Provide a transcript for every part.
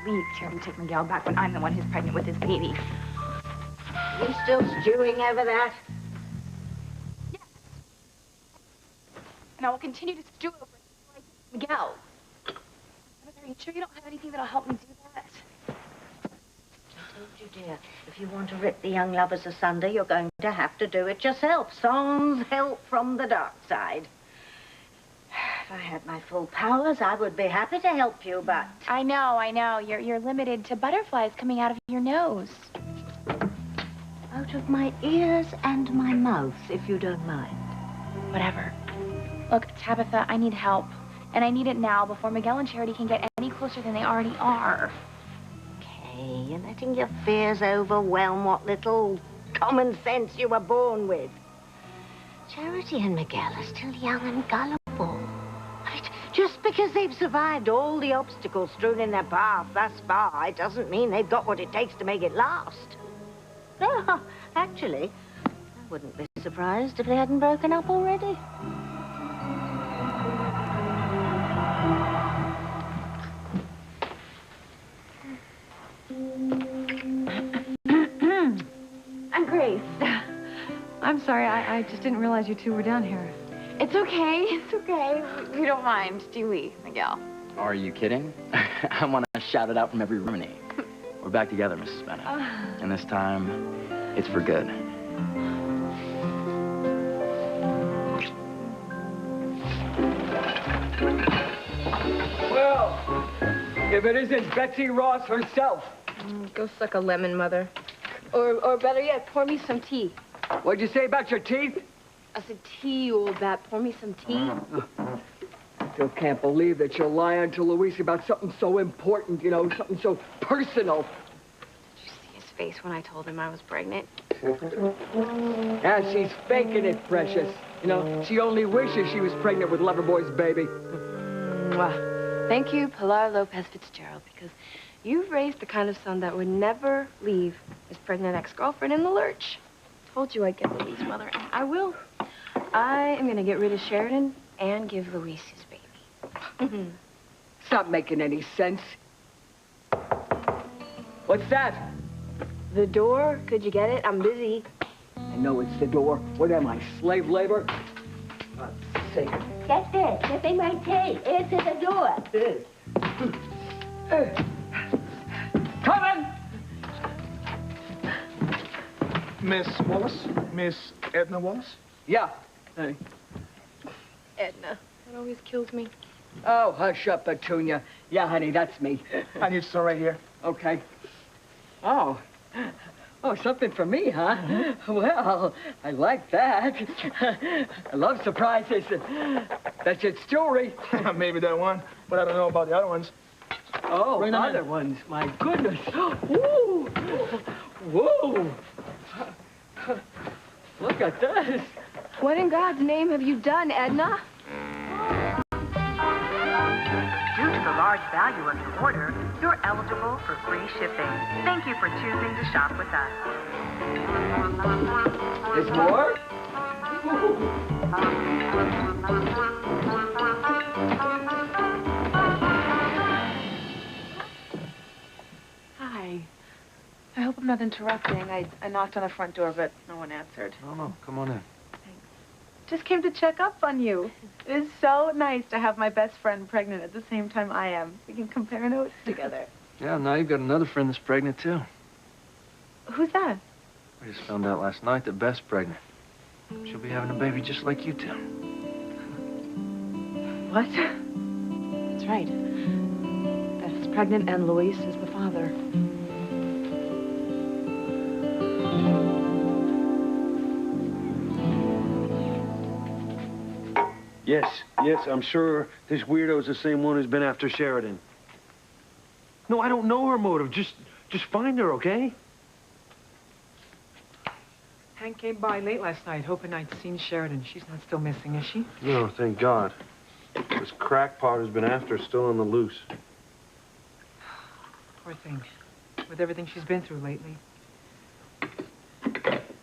believe Charity took Miguel back when I'm the one who's pregnant with his baby. You still stewing over that? Yes. And I will continue to stew over it until I get Miguel. Mother, are you sure you don't have anything that'll help me do that? I told you, dear, if you want to rip the young lovers asunder, you're going to have to do it yourself. Sans help from the dark side. If I had my full powers, I would be happy to help you, but... I know. You're limited to butterflies coming out of your nose. Out of my ears and my mouth, if you don't mind. Whatever. Look, Tabitha, I need help. And I need it now before Miguel and Charity can get any closer than they already are. Okay, you're letting your fears overwhelm what little common sense you were born with. Charity and Miguel are still young and gullible. Right? Just because they've survived all the obstacles strewn in their path thus far, it doesn't mean they've got what it takes to make it last. No, actually, I wouldn't be surprised if they hadn't broken up already. I'm Grace. I'm sorry, I just didn't realize you two were down here. It's okay. We don't mind, do we, Miguel? Are you kidding? I want to shout it out from every room. We're back together, Mrs. Bennett. And this time, it's for good. Well, if it isn't Betsy Ross herself. Go suck a lemon, Mother. Or better yet, pour me some tea. What'd you say about your teeth? I said tea, you old bat. Pour me some tea. Still can't believe that you're lying to Luis about something so important, you know, something so personal. Did you see his face when I told him I was pregnant? Yeah, she's faking it, precious. You know, she only wishes she was pregnant with Loverboy's baby. Mwah. Thank you, Pilar Lopez Fitzgerald, because you've raised the kind of son that would never leave his pregnant ex-girlfriend in the lurch. Told you I'd get Luis, Mother, and I will. I am going to get rid of Sheridan and give Luis his baby. It's not making any sense. What's that? The door? Could you get it? I'm busy. I know it's the door. What am I, slave labor? God's sake. Get this. Get me my tea. Answer the door. Coming! Miss Wallace? Miss Edna Wallace? Yeah. Hey. Edna. That always kills me. Oh, hush up, Petunia. Yeah, honey, that's me. I need some right here. Okay. Oh. Oh, something for me, huh? Well, I like that. I love surprises. That's its jewelry. Maybe that one, but I don't know about the other ones. Oh, Bring them other in. ones. My goodness. Woo! Whoa! Look at this. What in God's name have you done, Edna? Due to the large value of your order, you're eligible for free shipping. Thank you for choosing to shop with us. There's more? Hi. I hope I'm not interrupting. I knocked on the front door, but no one answered. No, come on in. Just came to check up on you. It is so nice to have my best friend pregnant at the same time I am. We can compare notes together. Yeah, now you've got another friend that's pregnant, too. Who's that? I just found out last night that Beth's pregnant. She'll be having a baby just like you two. What? That's right. Beth's pregnant and Luis is the father. Yes, I'm sure this weirdo's the same one who's been after Sheridan. No, I don't know her motive. Just find her, okay? Hank came by late last night, hoping I'd seen Sheridan. She's not still missing, is she? No, thank God. This crackpot who's been after is still on the loose. Poor thing. With everything she's been through lately.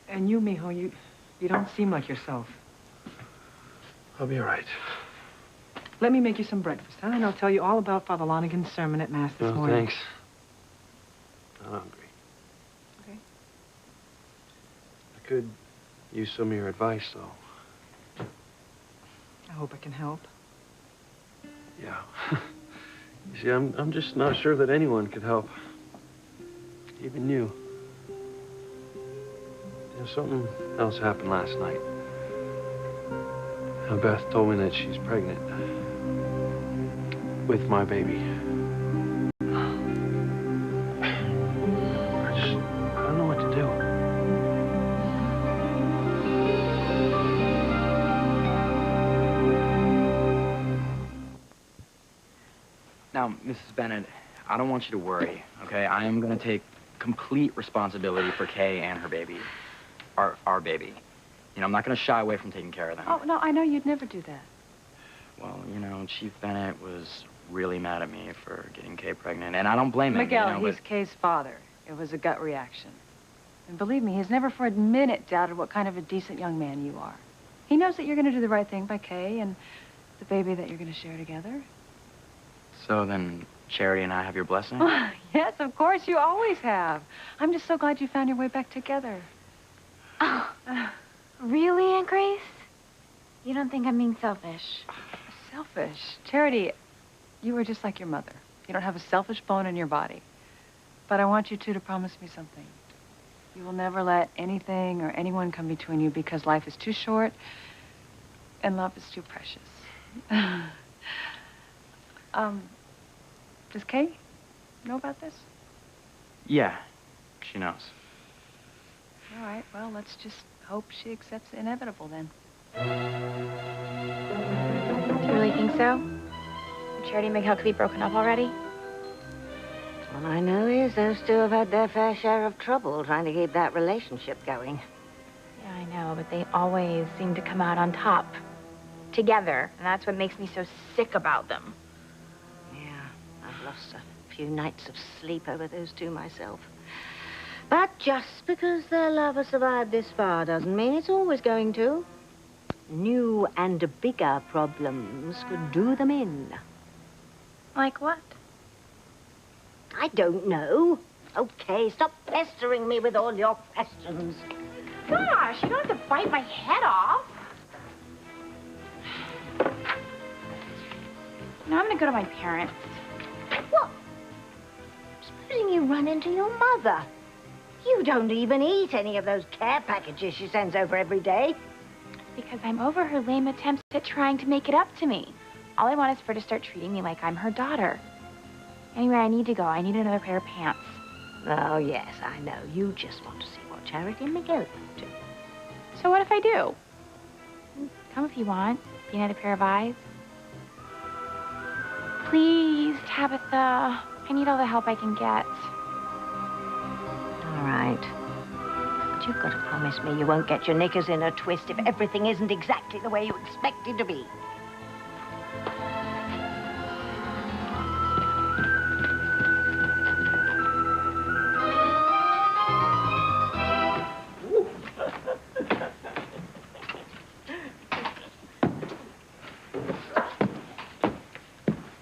And you, mijo, you don't seem like yourself. I'll be all right. Let me make you some breakfast, huh? And I'll tell you all about Father Lonigan's sermon at Mass this morning. Thanks. not hungry. Okay. I could use some of your advice, though. I hope I can help. Yeah. You see, I'm just not sure that anyone could help. Even you. You know, something else happened last night. Beth told me that she's pregnant. With my baby. I don't know what to do. Now, Mrs. Bennett, I don't want you to worry, okay? I am going to take complete responsibility for Kay and her baby. Our baby. You know, I'm not going to shy away from taking care of them. Oh, no, I know you'd never do that. Well, you know, Chief Bennett was really mad at me for getting Kay pregnant, and I don't blame him, Miguel, you know, he's but... Kay's father. It was a gut reaction. And believe me, he's never for a minute doubted what kind of a decent young man you are. He knows that you're going to do the right thing by Kay and the baby that you're going to share together. So then, Charity and I have your blessing? Yes, of course, you always have. I'm just so glad you found your way back together. Oh, really, Aunt Grace? You don't think I'm being selfish? Selfish? Charity, you are just like your mother. You don't have a selfish bone in your body. But I want you two to promise me something. You will never let anything or anyone come between you because life is too short and love is too precious. Does Kay know about this? Yeah, she knows. All right, well, let's just hope she accepts the inevitable then. Do you really think so? Charity and Miguel could be broken up already? All I know is those two have had their fair share of trouble trying to keep that relationship going. Yeah, I know, but they always seem to come out on top. Together, and that's what makes me so sick about them. Yeah, I've lost a few nights of sleep over those two myself. But just because their love has survived this far doesn't mean it's always going to. New and bigger problems could do them in. Like what? I don't know. Okay, stop pestering me with all your questions. Gosh, you don't have to bite my head off. Now I'm gonna go to my parents. What? Supposing you run into your mother. You don't even eat any of those care packages she sends over every day. Because I'm over her lame attempts at trying to make it up to me. All I want is for her to start treating me like I'm her daughter. Anyway, I need to go. I need another pair of pants. Oh, yes, I know. You just want to see what Charity and Miguel do. So what if I do? Come if you want. Be another pair of eyes. Please, Tabitha. I need all the help I can get. All right. But you've got to promise me you won't get your knickers in a twist if everything isn't exactly the way you expect it to be.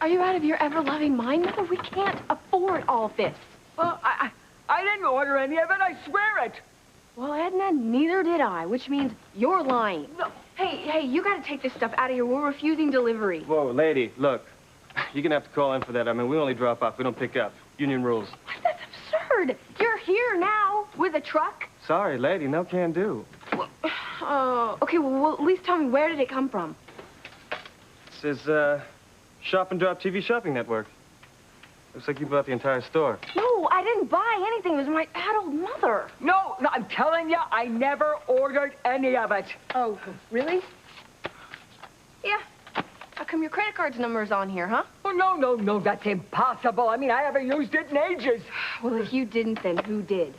Are you out of your ever-loving mind? No, we can't afford all this. Well, I didn't order any of it. I swear it. Well, Edna, neither did I, which means you're lying. No. Hey, you gotta take this stuff out of here. We're refusing delivery. Whoa, lady, look. You're gonna have to call in for that. I mean, we only drop off. We don't pick up. Union rules. What? That's absurd. You're here now with a truck. Sorry, lady, no can do. Okay, well, at least tell me, where did it come from? It says, Shop and Drop TV Shopping Network. Looks like you bought the entire store. No, I didn't buy anything. It was my adult mother. No, I'm telling you, I never ordered any of it. Oh, really? Yeah. How come your credit card's number's on here, huh? Oh, no, that's impossible. I mean, I haven't used it in ages. Well, if you didn't, then who did?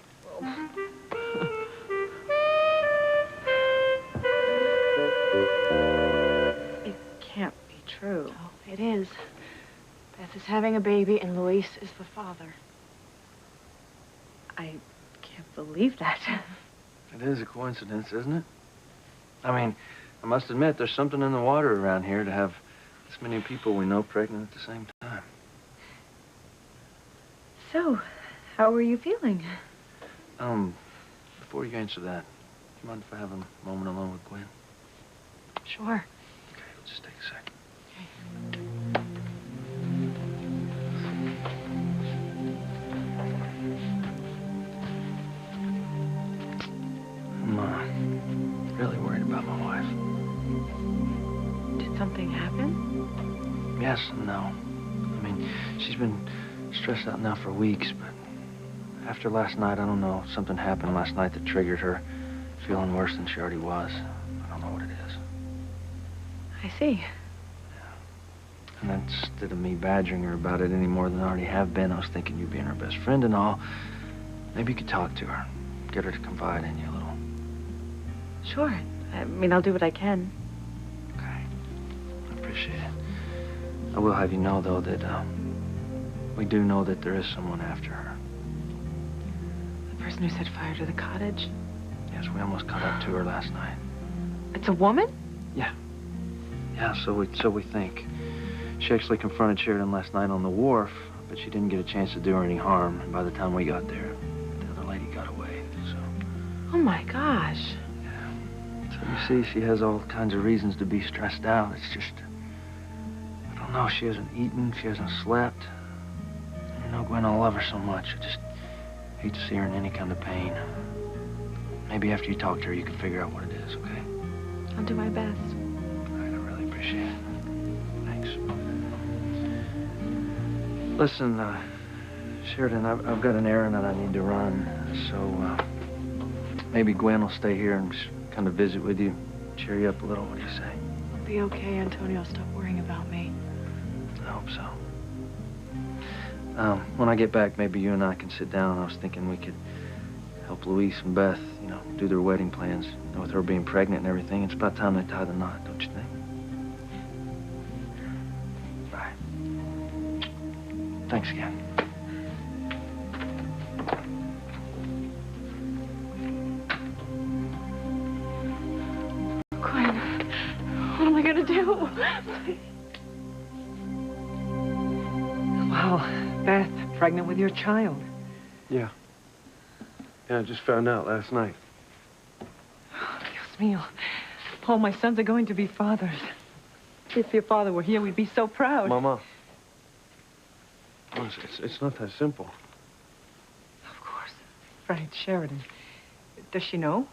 It can't be true. Oh, it is. Beth is having a baby, and Luis is the father. I can't believe that. It is a coincidence, isn't it? I mean, I must admit, there's something in the water around here to have this many people we know pregnant at the same time. So, How are you feeling? Before you answer that, do you mind if I have a moment alone with Gwen? Sure. Okay, it'll just take a second. I'm really worried about my wife. Did something happen? Yes and no. I mean, she's been stressed out now for weeks, but after last night, I don't know, something happened last night that triggered her feeling worse than she already was. I don't know what it is. I see. Yeah. And then instead of me badgering her about it any more than I already have been, I was thinking you being her best friend and all, maybe you could talk to her, get her to confide in you a little. Sure. I mean, I'll do what I can. Okay. I appreciate it. I will have you know, though, that we do know that there is someone after her. The person who set fire to the cottage? Yes, we almost caught up to her last night. It's a woman? Yeah. Yeah, so we think. She actually confronted Sheridan last night on the wharf, but she didn't get a chance to do her any harm. And by the time we got there, the other lady got away, so... Oh, my gosh. So you see, she has all kinds of reasons to be stressed out. It's just... I don't know, she hasn't eaten, she hasn't slept. You know, Gwen, I love her so much. I just hate to see her in any kind of pain. Maybe after you talk to her, you can figure out what it is, okay? I'll do my best. All right, I really appreciate it. Thanks. Listen, Sheridan, I've got an errand that I need to run, so maybe Gwen will stay here and just kind of visit with you, cheer you up a little. What do you say? I'll be okay, Antonio. Stop worrying about me. I hope so. When I get back, maybe you and I can sit down. I was thinking we could help Luis and Beth, you know, do their wedding plans. You know, with her being pregnant and everything, it's about time they tie the knot, don't you think? Bye. Thanks again. Gwen, what am I gonna do? Wow, Beth, pregnant with your child. Yeah. Yeah, I just found out last night. Dios mío. All my sons are going to be fathers. If your father were here, we'd be so proud. Mama. It's not that simple. Of course. Right, Sheridan. Does she know?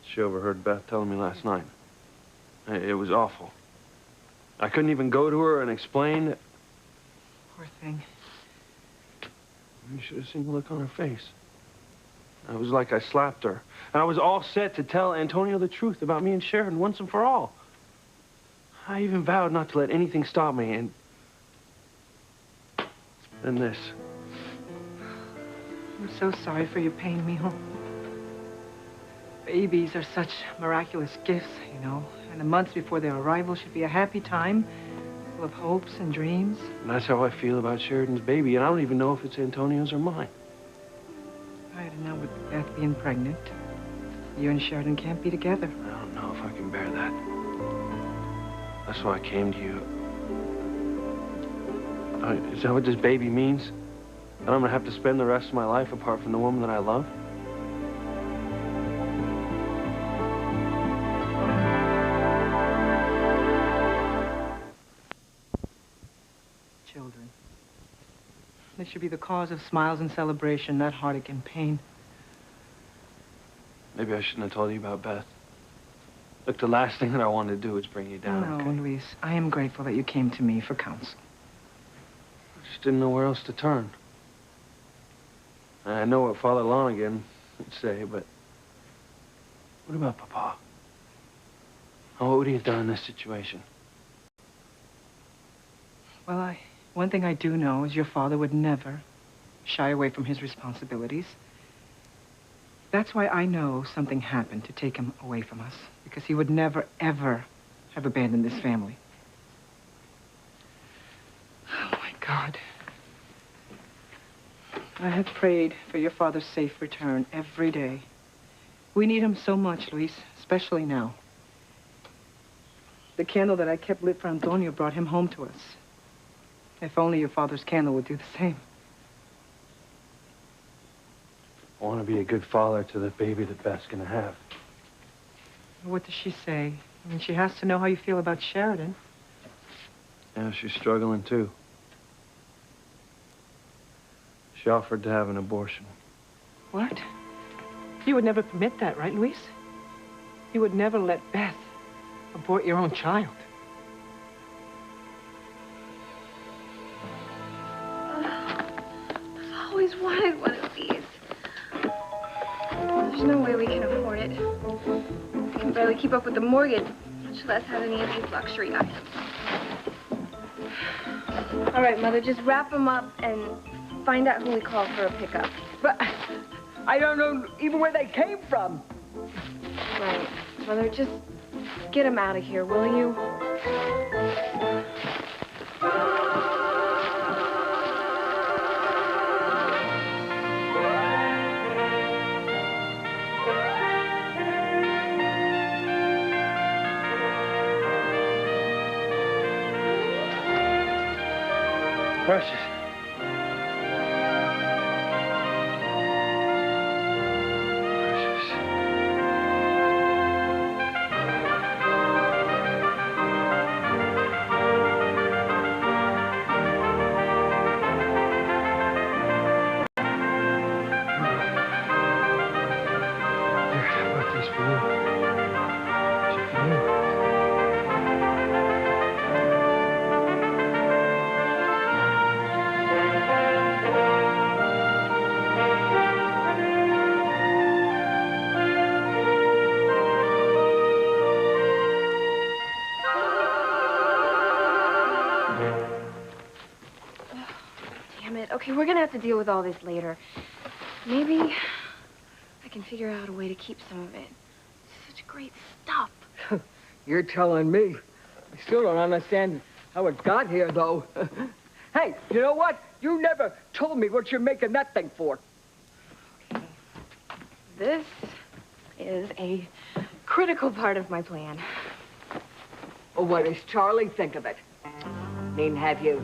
She overheard Beth telling me last night. It was awful. I couldn't even go to her and explain. Poor thing. You should have seen the look on her face. It was like I slapped her. And I was all set to tell Antonio the truth about me and Sheridan once and for all. I even vowed not to let anything stop me, and then this. I'm so sorry for your pain, mijo. Babies are such miraculous gifts, you know, and the months before their arrival should be a happy time, full of hopes and dreams. And that's how I feel about Sheridan's baby, and I don't even know if it's Antonio's or mine. Right, and now with Beth being pregnant, you and Sheridan can't be together. I don't know if I can bear that. That's why I came to you. Is that what this baby means? That I'm gonna have to spend the rest of my life apart from the woman that I love? Children. They should be the cause of smiles and celebration, not heartache and pain. Maybe I shouldn't have told you about Beth. Look, the last thing that I wanted to do was bring you down, No, okay? Luis, I am grateful that you came to me for counsel. I just didn't know where else to turn. I know what Father Lonigan would say, but what about Papa? What would he have done in this situation? Well, one thing I do know is your father would never shy away from his responsibilities. That's why I know something happened to take him away from us, because he would never, ever have abandoned this family. Oh, my God. I have prayed for your father's safe return every day. We need him so much, Luis, especially now. The candle that I kept lit for Antonio brought him home to us. If only your father's candle would do the same. I want to be a good father to the baby that Beth's going to have. What does she say? I mean, she has to know how you feel about Sheridan. Yeah, she's struggling, too. She offered to have an abortion. What? You would never permit that, right, Luis? You would never let Beth abort your own child. I've always wanted one of these. There's no way we can afford it. We can barely keep up with the mortgage, much less have any of these luxury items. All right, Mother, just wrap them up and find out who we call for a pickup. But I don't know even where they came from. Right. Mother, just get them out of here, will you? Precious. Damn it. Okay, we're gonna have to deal with all this later. Maybe I can figure out a way to keep some of it. It's such great stuff. You're telling me. I still don't understand how it got here, though. Hey, you know what? You never told me what you're making that thing for. This is a critical part of my plan. Well, what does Charlie think of it? I mean, have you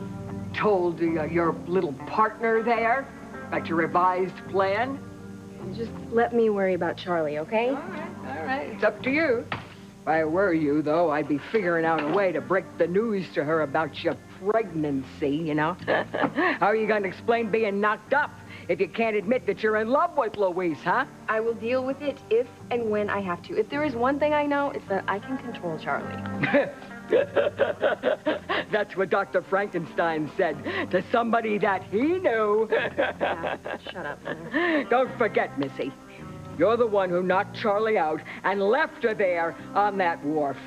told your little partner there about your revised plan? Just let me worry about Charlie, okay? All right. It's up to you. If I were you, though, I'd be figuring out a way to break the news to her about your pregnancy, you know? How are you going to explain being knocked up if you can't admit that you're in love with Louise, huh? I will deal with it if and when I have to. If there is one thing I know, it's that I can control Charlie. That's what Dr. Frankenstein said to somebody that he knew. Yeah, shut up, Mother. Don't forget, Missy. You're the one who knocked Charlie out and left her there on that wharf.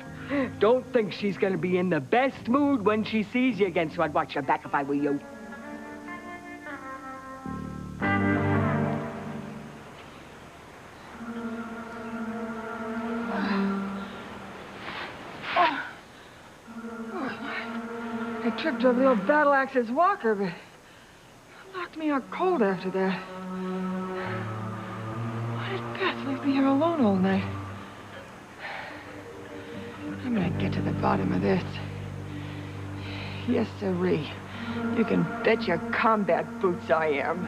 Don't think she's going to be in the best mood when she sees you again, so I'd watch your back if I were you. I tripped over the old battle axe's walker, but it knocked me out cold after that. Why did Beth leave me here alone all night? I'm gonna get to the bottom of this. Yes, sirree. You can bet your combat boots I am.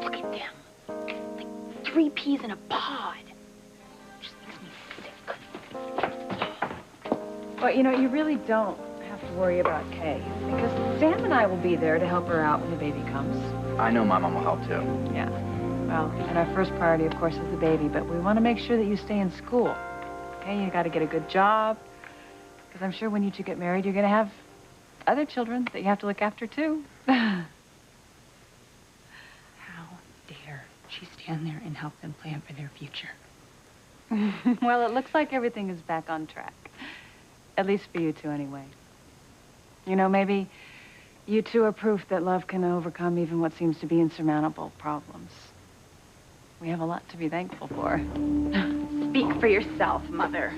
Look at them. Like 3 peas in a pod. Just makes me sick. Well, you know, you really don't have to worry about Kay, because Sam and I will be there to help her out when the baby comes. I know my mom will help, too. Yeah. Well, and our first priority, of course, is the baby, but we want to make sure that you stay in school. Okay? You got to get a good job, because I'm sure when you two get married, you're going to have other children that you have to look after, too. How dare she stand there and help them plan for their future? Well, it looks like everything is back on track. At least for you two, anyway. You know, maybe you two are proof that love can overcome even what seems to be insurmountable problems. We have a lot to be thankful for. Speak for yourself, Mother.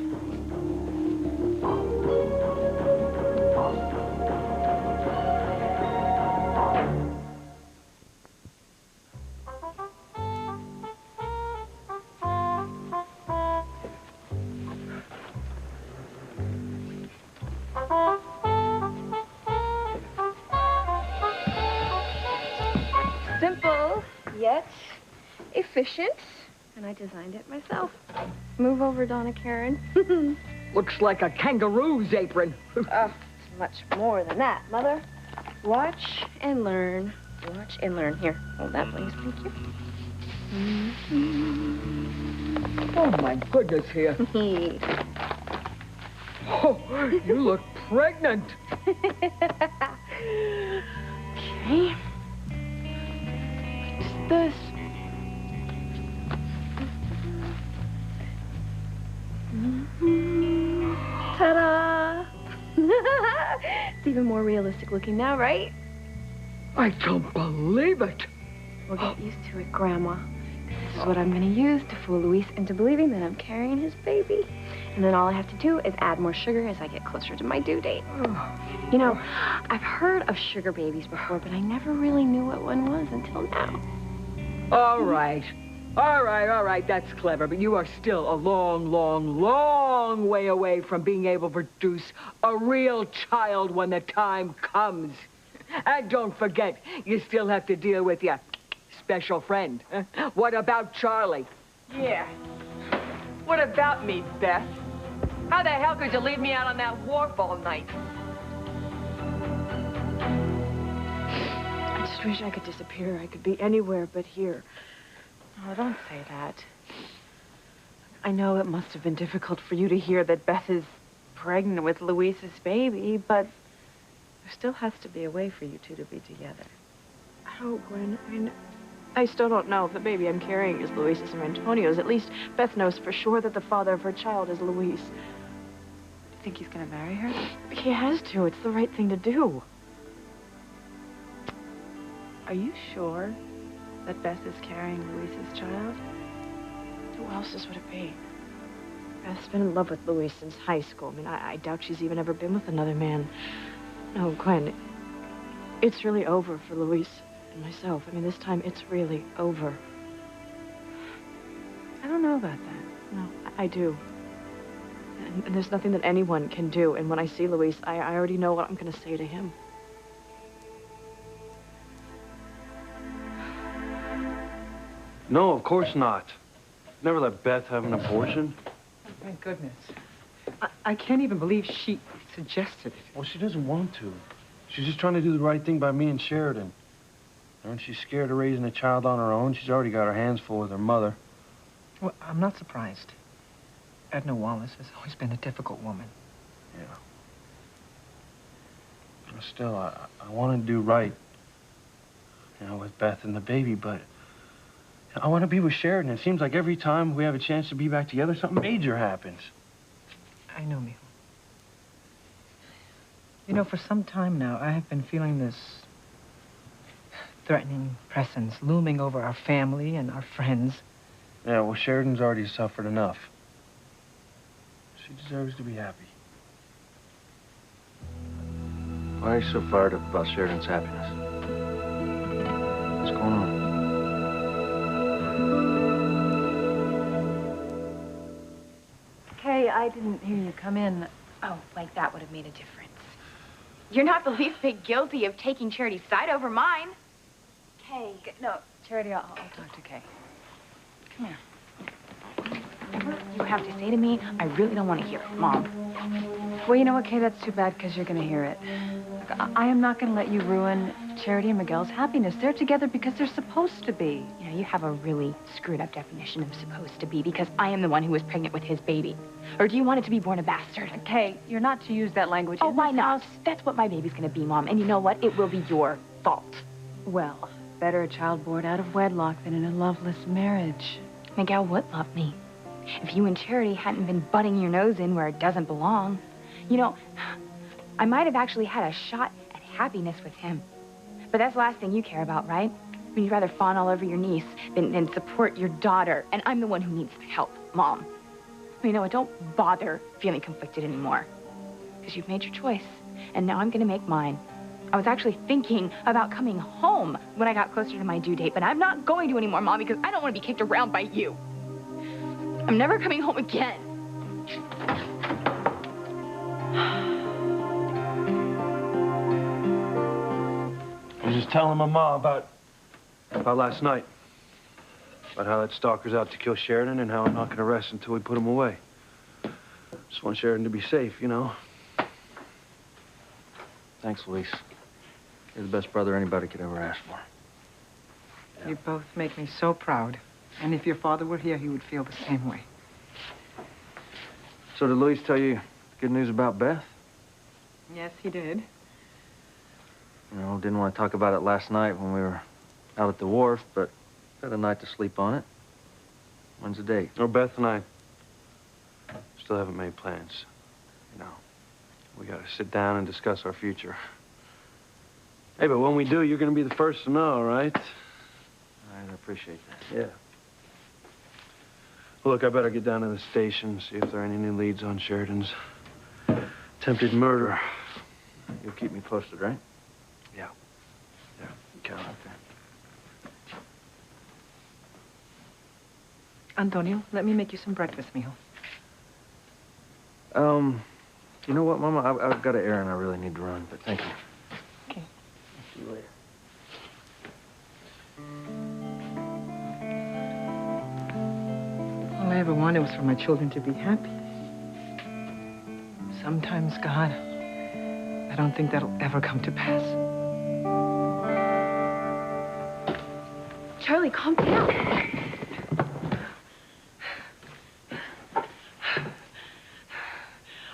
Simple, yet efficient. And I designed it myself. Move over, Donna Karen. Looks like a kangaroo's apron. Oh, it's much more than that, Mother. Watch and learn. Watch and learn. Here, hold that, please. Thank you. Oh, my goodness, here. Oh, you look pregnant. Okay. What's this? Ta-da! It's even more realistic looking now, right? I don't believe it. We'll get used to it, Grandma. This is what I'm going to use to fool Luis into believing that I'm carrying his baby. And then all I have to do is add more sugar as I get closer to my due date. You know, I've heard of sugar babies before, but I never really knew what one was until now. All right. All right, that's clever, but you are still a long, long, long way away from being able to produce a real child when the time comes. And don't forget, you still have to deal with your special friend. What about Charlie? Yeah. What about me, Beth? How the hell could you leave me out on that wharf all night? I just wish I could disappear. I could be anywhere but here. Oh, don't say that. I know it must have been difficult for you to hear that Beth is pregnant with Luis's baby, but there still has to be a way for you two to be together. Oh, Gwen, I still don't know if the baby I'm carrying is Luis's or Antonio's. At least Beth knows for sure that the father of her child is Luis. You think he's gonna marry her? He has to. It's the right thing to do. Are you sure that Beth is carrying Luis's child? Who else would it be? Beth's been in love with Luis since high school. I mean, I doubt she's even ever been with another man. No, Gwen, it's really over for Luis and myself. I mean, this time it's really over. I don't know about that. No, I do. And there's nothing that anyone can do. And when I see Luis, I already know what I'm going to say to him. No, of course not. Never let Beth have an abortion. Thank goodness. I can't even believe she suggested it. Well, she doesn't want to. She's just trying to do the right thing by me and Sheridan. And she's scared of raising a child on her own. She's already got her hands full with her mother. Well, I'm not surprised. Edna Wallace has always been a difficult woman. Yeah. But still, I want to do right, with Beth and the baby, but I want to be with Sheridan. It seems like every time we have a chance to be back together, something major happens. I know, Mijo. You know, for some time now, I have been feeling this threatening presence looming over our family and our friends. Yeah, well, Sheridan's already suffered enough. She deserves to be happy. Why are you so fired up about Sheridan's happiness? What's going on? Kay, I didn't hear you come in. Oh, like that would have made a difference. You're not the least bit guilty of taking Charity's side over mine. Kay, no, Charity, I'll talk to Kay. Come here. You have to say to me, I really don't want to hear it, Mom. Well, you know what, Kay, that's too bad because you're going to hear it. Look, I am not going to let you ruin Charity and Miguel's happiness. They're together because they're supposed to be. You know, you have a really screwed up definition of supposed to be because I am the one who was pregnant with his baby. Or do you want it to be born a bastard? Kay, you're not to use that language. Oh, why not? That's what my baby's going to be, Mom. And you know what? It will be your fault. Well, better a child born out of wedlock than in a loveless marriage. Miguel would love me if you and Charity hadn't been butting your nose in where it doesn't belong. You know, I might have actually had a shot at happiness with him. But that's the last thing you care about, right? I mean, you'd rather fawn all over your niece than support your daughter. And I'm the one who needs the help, Mom. You know what? Don't bother feeling conflicted anymore. Because you've made your choice. And now I'm going to make mine. I was actually thinking about coming home when I got closer to my due date. But I'm not going to anymore, Mom, because I don't want to be kicked around by you. I'm never coming home again. I was just telling Mama about About last night. About how that stalker's out to kill Sheridan and how I'm not gonna rest until we put him away. Just want Sheridan to be safe, you know? Thanks, Luis. You're the best brother anybody could ever ask for. You both make me so proud. And if your father were here, he would feel the same way. So did Luis tell you good news about Beth? Yes, he did. You know, didn't want to talk about it last night when we were out at the wharf, but had a night to sleep on it. When's the date? Oh, Beth and I still haven't made plans. You know, we gotta sit down and discuss our future. Hey, but when we do, you're gonna be the first to know, right? I appreciate that. Yeah. Well, look, I better get down to the station, see if there are any new leads on Sheridan's attempted murder. You'll keep me posted, right? Yeah. Yeah, count on that. Antonio, let me make you some breakfast, mijo. You know what, Mama? I've got an errand I really need to run, but thank you. Okay. See you later. All I ever wanted was for my children to be happy. Sometimes, God, I don't think that'll ever come to pass. Charlie, calm down.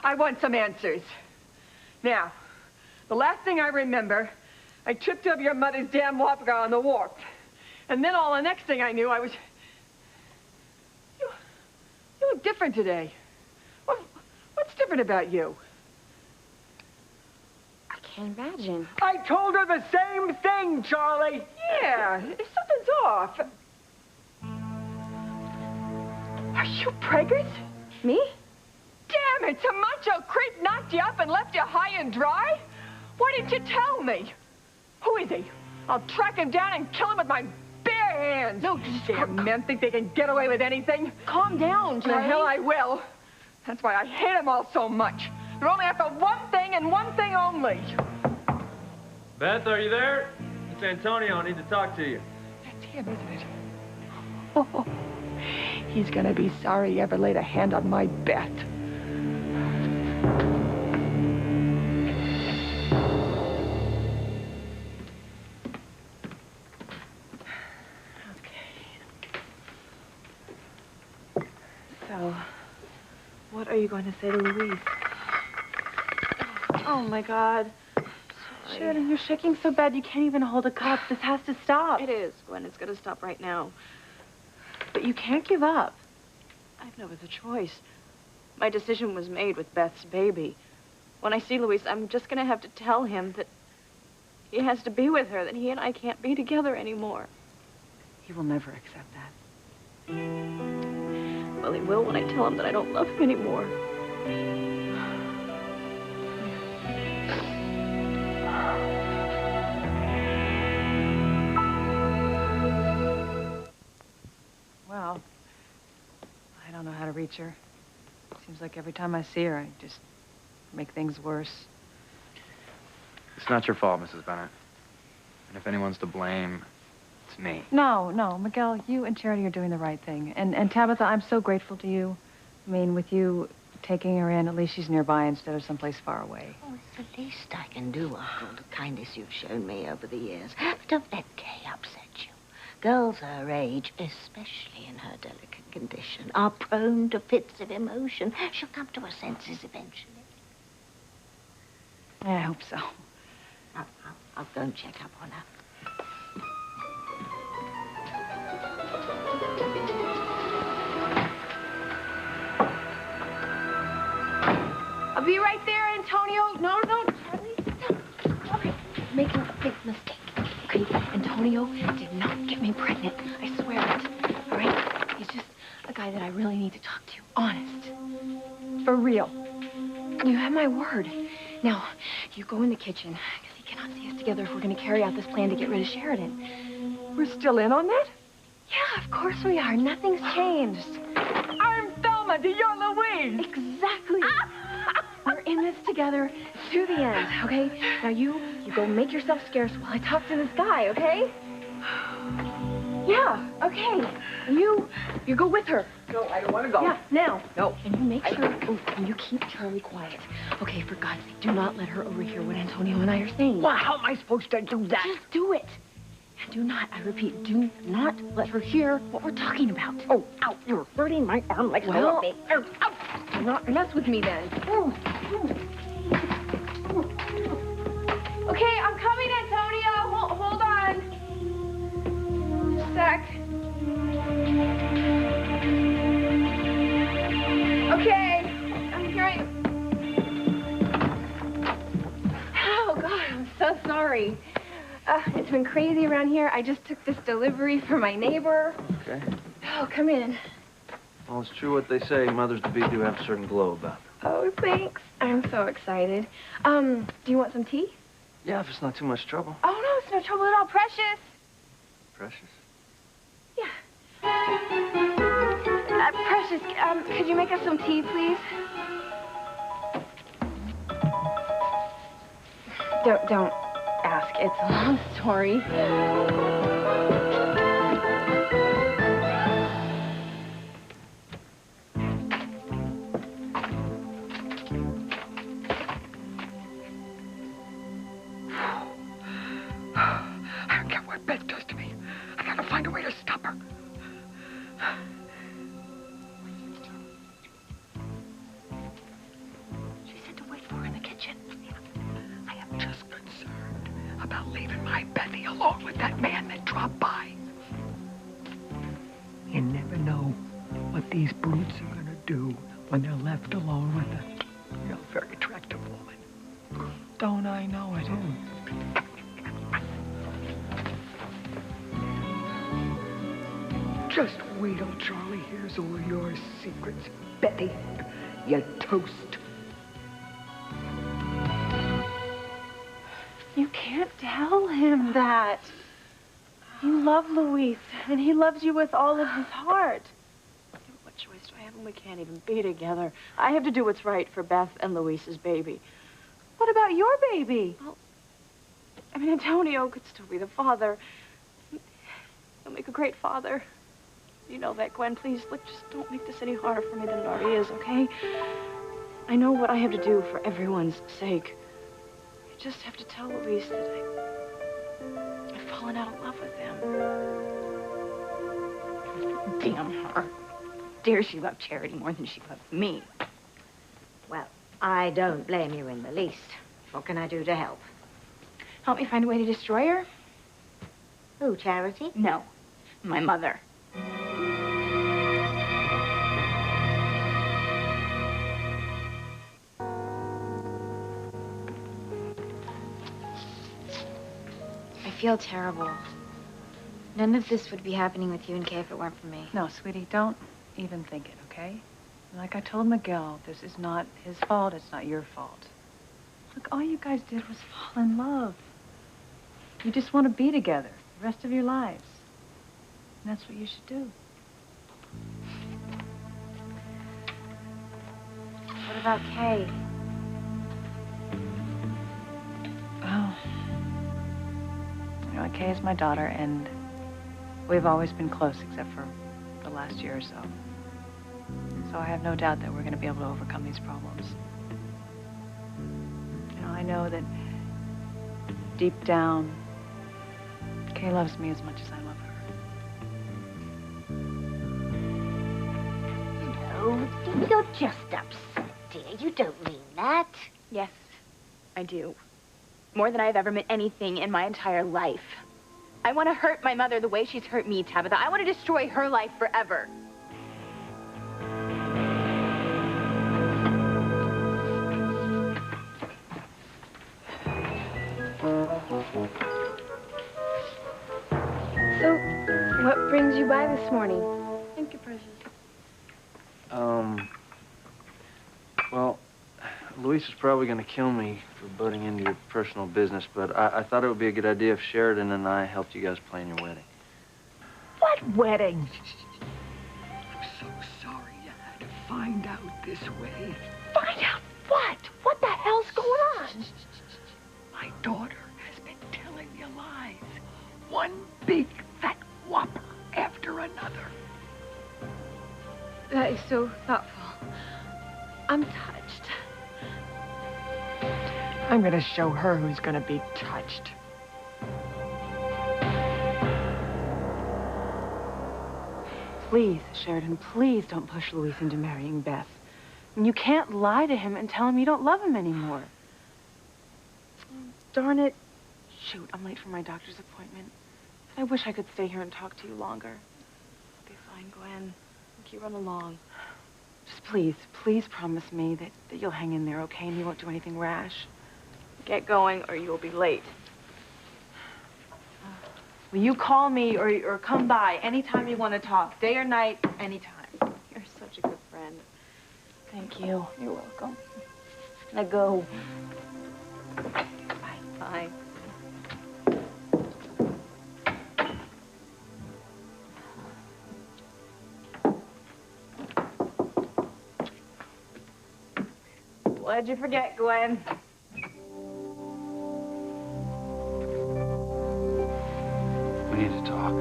I want some answers. Now, the last thing I remember, I tripped over your mother's damn whopper on the wharf. And then the next thing I knew, I was... You look different today. What's different about you? I can't imagine. I told her the same thing, Charlie. Yeah, something's off. Are you pregnant? Me? Damn it, some macho creep knocked you up and left you high and dry? Why didn't you tell me? Who is he? I'll track him down and kill him with my bare hands. No, just... Damn men think they can get away with anything. Calm down, Charlie. The hell I will. That's why I hate them all so much. They're only after one thing and one thing only. Beth, are you there? It's Antonio. I need to talk to you. That's him, isn't it? Oh, he's gonna be sorry he ever laid a hand on my Beth. So, what are you going to say to Louise? Oh, my God. Sheridan, you're shaking so bad you can't even hold a cup. This has to stop. It is, Gwen. It's going to stop right now. But you can't give up. I've no other choice. My decision was made with Beth's baby. When I see Louise, I'm just going to have to tell him that he has to be with her, that he and I can't be together anymore. He will never accept that. Well, he will when I tell him that I don't love him anymore. Well, I don't know how to reach her. Seems like every time I see her, I just make things worse. It's not your fault, Mrs. Bennett. And if anyone's to blame, it's me. No, Miguel, you and Charity are doing the right thing. And Tabitha, I'm so grateful to you. I mean, with you taking her in, at least she's nearby instead of someplace far away. Oh, it's the least I can do after all the kindness you've shown me over the years. But don't let Kay upset you. Girls her age, especially in her delicate condition, are prone to fits of emotion. She'll come to her senses eventually. Yeah, I hope so. I'll go and check up on her. I'll be right there, Antonio. No, Charlie. No. Okay, making a big mistake. Okay, Antonio did not get me pregnant. I swear it. All right? He's just a guy that I really need to talk to. Honest. For real. You have my word. Now, you go in the kitchen, because he cannot see us together if we're going to carry out this plan to get rid of Sheridan. We're still in on that? Yeah, of course we are. Nothing's changed. I'm Thelma to your Louise. Exactly. We're in this together to the end, okay? Now you go make yourself scarce while I talk to this guy, okay? Yeah, okay. You go with her. No, I don't want to go. Yeah, now. No. And you make sure, and you keep Charlie quiet. Okay, for God's sake, do not let her overhear what Antonio and I are saying. Well, how am I supposed to do that? Just do it. And do not, I repeat, do not let her hear what we're talking about. Oh, ow, you're hurting my arm like Well, a ow, ow. do not mess with me then. Okay, I'm coming, Antonio. Hold on. Just a sec. Okay, I'm hearing. Oh, God, I'm so sorry. It's been crazy around here. I just took this delivery for my neighbor. Okay. Oh, come in. Well, it's true what they say. Mothers-to-be do have a certain glow about them. Oh, thanks. I'm so excited. Do you want some tea? Yeah, if it's not too much trouble. Oh, no, it's no trouble at all. Precious. Precious? Yeah. Precious, could you make us some tea, please? Don't ask. It's a long story. I don't care what Beth does to me. I gotta find a way to stop her. She said to wait for her in the kitchen. I am just concerned about leaving my Bethy alone with that man that dropped by. You never know what these brutes are gonna do when they're left alone with a very attractive woman. Don't I know it? Just wait till Charlie hears all your secrets, Betty. You toast. You can't tell him that. You love Luis, and he loves you with all of his heart. What choice do I have when we can't even be together? I have to do what's right for Beth and Luis's baby. What about your baby? Well, I mean, Antonio could still be the father. He'll make a great father. You know that, Gwen. Please, look, just don't make this any harder for me than it already is, okay? I know what I have to do for everyone's sake. You just have to tell Luis that I've fallen out of love with him. Damn her. Dare she love Charity more than she loves me. Well, I don't blame you in the least. What can I do to help? Help me find a way to destroy her? Who, Charity? No, my mother. I feel terrible. None of this would be happening with you and Kay if it weren't for me. No, sweetie, don't even think it, okay? Like I told Miguel, this is not his fault. It's not your fault. Look, all you guys did was fall in love. You just want to be together the rest of your lives. And that's what you should do. What about Kay? Oh. You know, Kay is my daughter, and we've always been close except for the last year or so. So I have no doubt that we're going to be able to overcome these problems. You know, I know that deep down, Kay loves me as much as I love her. No, you're just upset, dear. You don't mean that. Yes, I do. More than I've ever meant anything in my entire life. I want to hurt my mother the way she's hurt me, Tabitha. I want to destroy her life forever. So, what brings you by this morning? Thank you, Precious. Well, Luis is probably going to kill me for butting into your personal business, but I thought it would be a good idea if Sheridan and I helped you guys plan your wedding. What wedding? I'm so sorry you had to find out this way. Find out what? What the hell's going on? My daughter has been telling you lies. One big fat whopper. always so thoughtful. I'm touched. I'm gonna show her who's gonna be touched. Please, Sheridan, please don't push Luis into marrying Beth. And you can't lie to him and tell him you don't love him anymore. Darn it. Shoot, I'm late for my doctor's appointment. I wish I could stay here and talk to you longer. I'll be fine, Gwen. You run along. Just please, please promise me that you'll hang in there, okay? And you won't do anything rash. Get going or you'll be late. Will you call me or come by anytime you want to talk? Day or night, anytime. You're such a good friend. Thank you. You're welcome. Now go. Bye. Bye. What'd you forget, Gwen? We need to talk.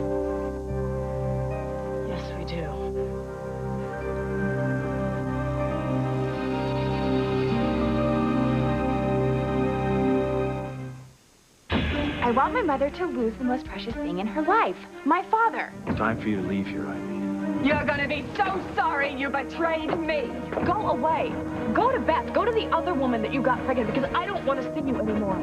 Yes, we do. I want my mother to lose the most precious thing in her life, my father. It's time for you to leave here, Ivy. You're gonna be so sorry you betrayed me. Go away. Go to Beth. Go to the other woman that you got pregnant because I don't want to see you anymore.